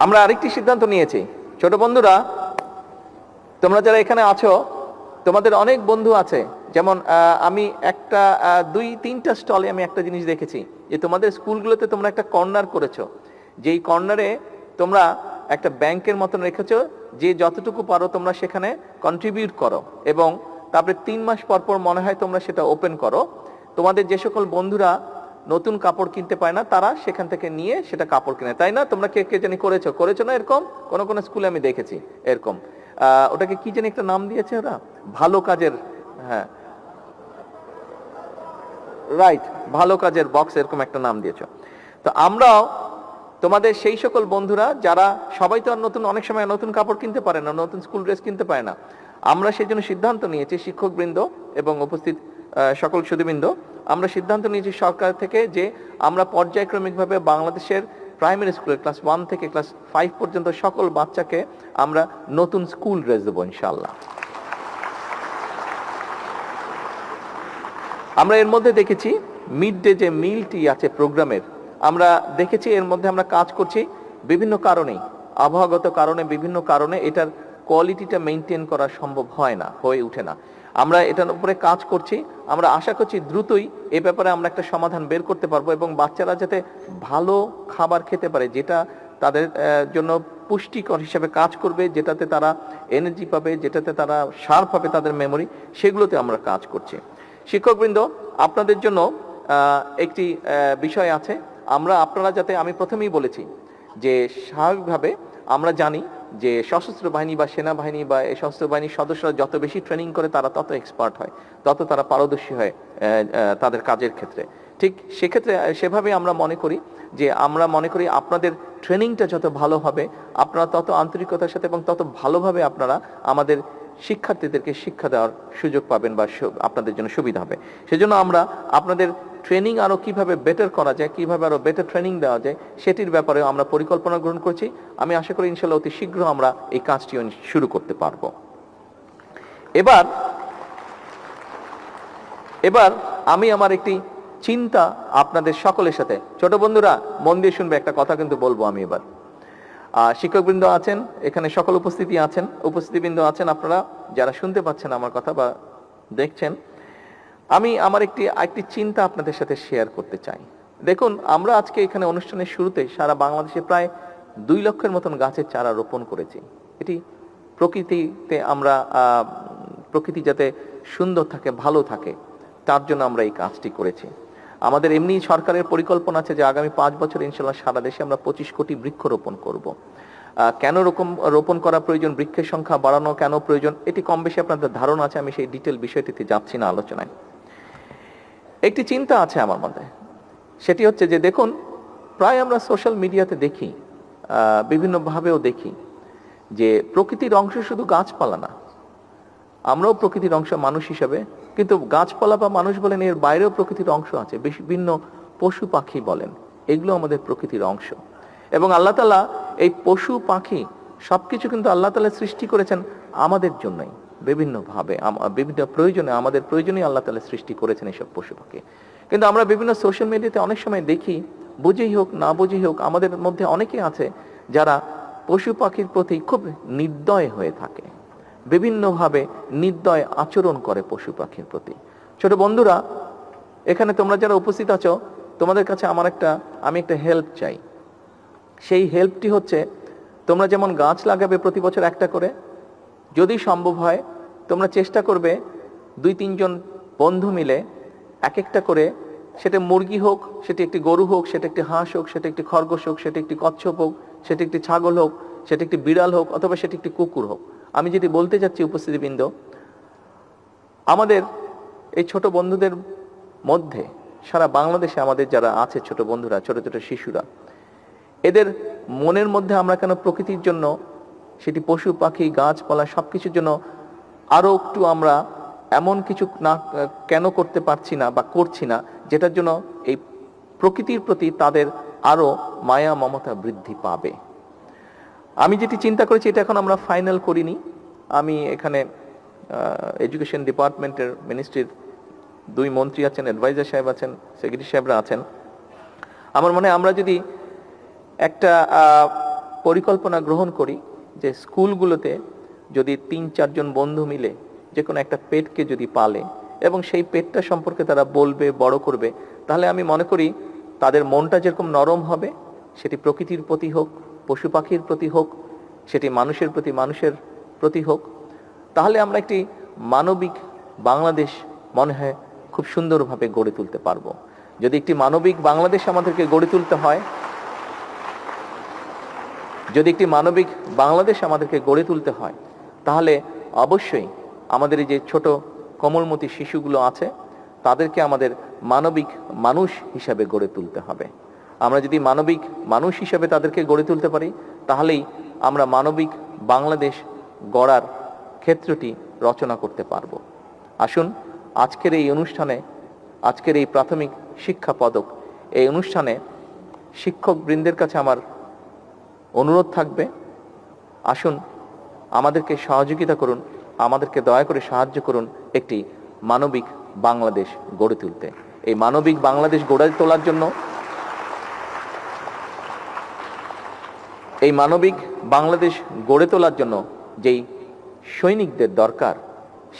আমরা আরেকটি সিদ্ধান্ত নিয়েছি, ছোট বন্ধুরা, তোমরা যারা এখানে আছো, তোমাদের অনেক বন্ধু আছে, যেমন আমি একটা 2-3টা স্টলে আমি একটা জিনিস দেখেছি যে তোমাদের স্কুলগুলোতে তোমরা একটা কর্নার করেছো, যেই কর্নারে তোমরা একটা ব্যাংকের মতন রেখেছো, যে যতটুকু পারো তোমরা সেখানে কন্ট্রিবিউট করো এবং তারপরে 3 মাস পর পর মনে হয় তোমরা সেটা ওপেন করো। তোমাদের যে সকল বন্ধুরা নতুন কাপড় কিনতে পায় না তারা সেখান থেকে নিয়ে সেটা কাপড় কিনে, তাই না? তোমরা কে কে জানি করেছো না এরকম? কোনো কোনো স্কুলে আমি দেখেছি এরকম। ওটাকে কি জানি একটা নাম দিয়েছে ওরা, ভালো কাজের, হ্যাঁ রাইট, ভালো কাজের বক্স, এরকম একটা নাম দিয়েছো। তো আমরাও তোমাদের সেই সকল বন্ধুরা যারা, সবাই তো আর নতুন, অনেক সময় নতুন কাপড় কিনতে পারে না, নতুন স্কুল ড্রেস কিনতে পারে না, আমরা সেই জন্য সিদ্ধান্ত নিয়েছি, শিক্ষকবৃন্দ এবং উপস্থিত সকল সুধীবৃন্দ, আমরা সিদ্ধান্ত নিয়েছি সরকার থেকে যে আমরা পর্যায়ক্রমিকভাবে বাংলাদেশের প্রাইমারি স্কুলের ক্লাস 1 থেকে ক্লাস 5 পর্যন্ত সকল বাচ্চাকে আমরা নতুন স্কুল ড্রেস দেবো ইনশাআল্লাহ। আমরা এর মধ্যে দেখেছি মিড ডে যে মিলটি আছে প্রোগ্রামের, আমরা দেখেছি এর মধ্যে আমরা কাজ করছি বিভিন্ন কারণেই, আবহাওয়াগত কারণে, বিভিন্ন কারণে এটার কোয়ালিটিটা মেনটেন করা সম্ভব হয় না, হয়ে ওঠে না। আমরা এটার উপরে কাজ করছি, আমরা আশা করছি দ্রুতই এ ব্যাপারে আমরা একটা সমাধান বের করতে পারবো এবং বাচ্চারা যাতে ভালো খাবার খেতে পারে, যেটা তাদের জন্য পুষ্টিকর হিসেবে কাজ করবে, যেটাতে তারা এনার্জি পাবে, যেটাতে তারা শার্প হবে তাদের মেমোরি, সেগুলোতে আমরা কাজ করছি। শিক্ষকবৃন্দ, আপনাদের জন্য একটি বিষয় আছে, আপনারা যাতে, আমি প্রথমেই বলেছি যে স্বাভাবিকভাবে আমরা জানি যে সশস্ত্র বাহিনী বা সেনাবাহিনী বা এই সশস্ত্র বাহিনীর সদস্যরা যত বেশি ট্রেনিং করে তারা তত এক্সপার্ট হয়, তত তারা পারদর্শী হয় তাদের কাজের ক্ষেত্রে। ঠিক সেক্ষেত্রে সেভাবে আমরা মনে করি যে আপনাদের ট্রেনিংটা যত ভালো হবে, আপনারা তত আন্তরিকতার সাথে এবং তত ভালোভাবে আপনারা আমাদের শিক্ষার্থীদেরকে শিক্ষা দেওয়ার সুযোগ পাবেন বা আপনাদের জন্য সুবিধা হবে। সেজন্য আমরা আপনাদের ট্রেনিং আরো কিভাবে বেটার করা যায়, কিভাবে আরো বেটার ট্রেনিং দেওয়া যায়, সেটির ব্যাপারেও আমরা পরিকল্পনা গ্রহণ করছি। আমি আশা করি ইনশাআল্লাহ অতি শীঘ্র আমরা এই কাজটি শুরু করতে পারবো। এবার আমি আমার একটি চিন্তা আপনাদের সকলের সাথে, ছোট বন্ধুরা মন দিয়ে শুনবে, একটা কথা কিন্তু বলবো আমি এবার। শিক্ষকবৃন্দ আছেন এখানে, সকল উপস্থিতিবৃন্দ আছেন, আপনারা যারা শুনতে পাচ্ছেন আমার কথা বা দেখছেন, আমি আমার একটি চিন্তা আপনাদের সাথে শেয়ার করতে চাই। দেখুন, আমরা আজকে এখানে অনুষ্ঠানের শুরুতে সারা বাংলাদেশে প্রায় 2 লক্ষের মতন গাছের চারা রোপণ করেছি। এটি প্রকৃতিতে আমরা প্রকৃতি যাতে সুন্দর থাকে, ভালো থাকে, তার জন্য আমরা এই কাজটি করেছি। আমাদের এমনি সরকারের পরিকল্পনা আছে যে আগামী 5 বছর ইনশাআল্লাহ সারা দেশে আমরা 25 কোটি বৃক্ষ রোপণ করব। কেন রোপণ করা প্রয়োজন, বৃক্ষের সংখ্যা বাড়ানো কেন প্রয়োজন, এটি কম বেশি আপনাদের ধারণা আছে, আমি সেই ডিটেল বিষয়টিতে যাচ্ছি না আলোচনায়। একটি চিন্তা আছে আমার মধ্যে, সেটি হচ্ছে যে দেখুন, প্রায় আমরা সোশ্যাল মিডিয়াতে দেখি, বিভিন্নভাবেও দেখি যে প্রকৃতির অংশ শুধু গাছপালা না, আমরাও প্রকৃতির অংশ মানুষ হিসাবে, কিন্তু গাছপালা বা মানুষ বলেন, এর বাইরেও প্রকৃতির অংশ আছে, বিভিন্ন পশু পাখি বলেন, এগুলো আমাদের প্রকৃতির অংশ। এবং আল্লাহ তাআলা এই পশু পাখি সবকিছু কিন্তু আল্লাহ তাআলা সৃষ্টি করেছেন আমাদের জন্যই, বিভিন্নভাবে বিভিন্ন প্রয়োজনে, আমাদের প্রয়োজনেই আল্লাহ তাআলা সৃষ্টি করেছেন এইসব পশু পাখি। কিন্তু আমরা বিভিন্ন সোশ্যাল মিডিয়াতে অনেক সময় দেখি, বুঝেই হোক না বুঝেই হোক, আমাদের মধ্যে অনেকে আছে যারা পশু পাখির প্রতি খুব নির্দয় হয়ে থাকে, বিভিন্নভাবে নির্দয় আচরণ করে পশু পাখির প্রতি। ছোট বন্ধুরা, এখানে তোমরা যারা উপস্থিত আছো, তোমাদের কাছে আমি একটা হেল্প চাই। সেই হেল্পটি হচ্ছে, তোমরা যেমন গাছ লাগাবে প্রতি বছর একটা করে, যদি সম্ভব হয় তোমরা চেষ্টা করবে 2-3 জন বন্ধু মিলে এক একটা করে, সেটা মুরগি হোক, সেটা একটি গরু হোক, সেটা একটি হাঁস হোক, সেটা একটি খরগোশ হোক, সেটা একটি কচ্ছপ হোক, সেটা একটি ছাগল হোক, সেটা একটি বিড়াল হোক, অথবা সেটা একটি কুকুর হোক। আমি যেটি বলতে চাচ্ছি উপস্থিতিবৃন্দ, আমাদের এই ছোট বন্ধুদের মধ্যে সারা বাংলাদেশে আমাদের যারা আছে ছোট বন্ধুরা, ছোট ছোট শিশুরা, এদের মনের মধ্যে আমরা কেন প্রকৃতির জন্য, সেটি পশু পাখি গাছপালা সবকিছুর জন্য আরো একটু আমরা এমন কিছু না কেন করতে পারছি না বা করছি না, যেটার জন্য এই প্রকৃতির প্রতি তাদের আরো মায়া মমতা বৃদ্ধি পাবে। আমি যেটি চিন্তা করেছি, এটা এখন আমরা ফাইনাল করিনি। আমি এখানে এডুকেশন ডিপার্টমেন্টের মিনিস্ট্রির দুই মন্ত্রী আছেন, অ্যাডভাইজার সাহেব আছেন, সেক্রেটারি সাহেবরা আছেন। আমার মনে হয় আমরা যদি একটা পরিকল্পনা গ্রহণ করি যে স্কুলগুলোতে যদি 3-4 জন বন্ধু মিলে যে কোনো একটা পেটকে যদি পালে এবং সেই পেটটা সম্পর্কে তারা বলবে, বড় করবে, তাহলে আমি মনে করি তাদের মনটা যেরকম নরম হবে, সেটি প্রকৃতির প্রতি হোক, পশু পাখির প্রতি হোক, সেটি মানুষের প্রতি হোক, তাহলে আমরা একটি মানবিক বাংলাদেশ মনে হয় খুব সুন্দরভাবে গড়ে তুলতে পারবো। যদি একটি মানবিক বাংলাদেশ আমাদেরকে গড়ে তুলতে হয়, তাহলে অবশ্যই আমাদের এই যে ছোট কোমলমতি শিশুগুলো আছে তাদেরকে আমাদের মানবিক মানুষ হিসাবে গড়ে তুলতে হবে। আমরা যদি মানবিক মানুষ হিসাবে তাদেরকে গড়ে তুলতে পারি, তাহলেই আমরা মানবিক বাংলাদেশ গড়ার ক্ষেত্রটি রচনা করতে পারবো। আসুন আজকের এই অনুষ্ঠানে, আজকের এই প্রাথমিক শিক্ষা পদক এই অনুষ্ঠানে শিক্ষক বৃন্দের কাছে আমার অনুরোধ থাকবে, আসুন আমাদেরকে সহযোগিতা করুন, আমাদেরকে দয়া করে সাহায্য করুন একটি মানবিক বাংলাদেশ গড়ে তুলতে। এই মানবিক বাংলাদেশ গড়ে তোলার জন্য, এই মানবিক বাংলাদেশ গড়ে তোলার জন্য যেই সৈনিকদের দরকার,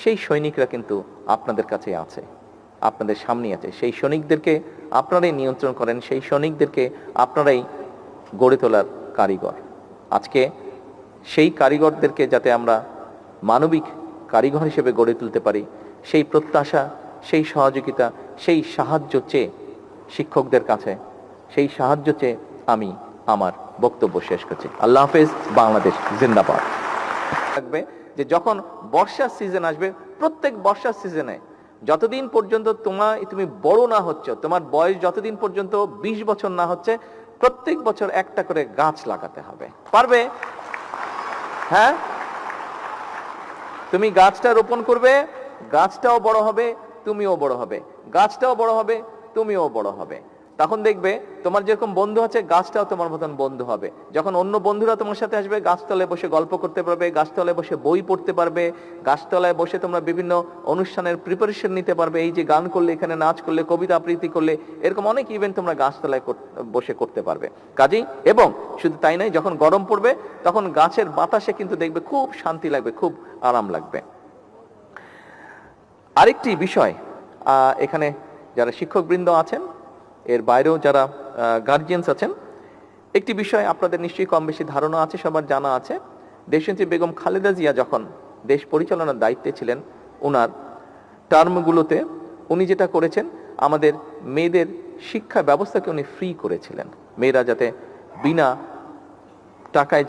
সেই সৈনিকরা কিন্তু আপনাদের কাছে আছে, আপনাদের সামনে আছে। সেই সৈনিকদেরকে আপনারাই নিয়ন্ত্রণ করেন, সেই সৈনিকদেরকে আপনারাই গড়ে তোলার কারিগর। আজকে সেই কারিগরদেরকে যাতে আমরা মানবিক কারিগর হিসেবে গড়ে তুলতে পারি, সেই প্রত্যাশা, সেই সহযোগিতা, সেই সাহায্য চেয়ে শিক্ষকদের কাছে, সেই সাহায্য চেয়ে আমি আমার বক্তব্য শেষ করছি। আল্লাহ হাফেজ। বাংলাদেশ জিন্দাবাদ। থাকবে যে যখন বর্ষার সিজন আসবে, প্রত্যেক বর্ষার সিজনে যতদিন পর্যন্ত তুমি বড় না হচ্ছ, তোমার বয়স যতদিন পর্যন্ত 20 বছর না হচ্ছে, প্রত্যেক বছর একটা করে গাছ লাগাতে হবে। পারবে? হ্যাঁ, তুমি গাছটা রোপণ করবে, গাছটাও বড় হবে, তুমিও বড় হবে, গাছটাও বড় হবে, তুমিও বড় হবে। তখন দেখবে তোমার যেরকম বন্ধু আছে, গাছটাও তোমার মতন বন্ধু হবে। যখন অন্য বন্ধুরা তোমার সাথে আসবে, গাছতলায় বসে গল্প করতে পারবে, গাছতলায় বসে বই পড়তে পারবে, গাছতলায় বসে তোমরা বিভিন্ন অনুষ্ঠানের প্রিপারেশন নিতে পারবে। এই যে গান করলে, এখানে নাচ করলে, কবিতা আবৃত্তি করলে, এরকম অনেক ইভেন্ট তোমরা গাছতলায় বসে করতে পারবে। কাজেই, এবং শুধু তাই নয়, যখন গরম পড়বে তখন গাছের বাতাসে কিন্তু দেখবে খুব শান্তি লাগবে, খুব আরাম লাগবে। আরেকটি বিষয়, এখানে যারা শিক্ষকবৃন্দ আছেন, এর বাইরেও যারা গার্জিয়ানস আছেন, একটি বিষয় আপনাদের নিশ্চয়ই কম বেশি ধারণা আছে, সবার জানা আছে। দেশনেত্রী বেগম খালেদা জিয়া যখন দেশ পরিচালনার দায়িত্বে ছিলেন, ওনার টার্মগুলোতে উনি যেটা করেছেন, আমাদের মেয়েদের শিক্ষা ব্যবস্থাকে উনি ফ্রি করেছিলেন। মেয়েরা যাতে বিনা টাকায়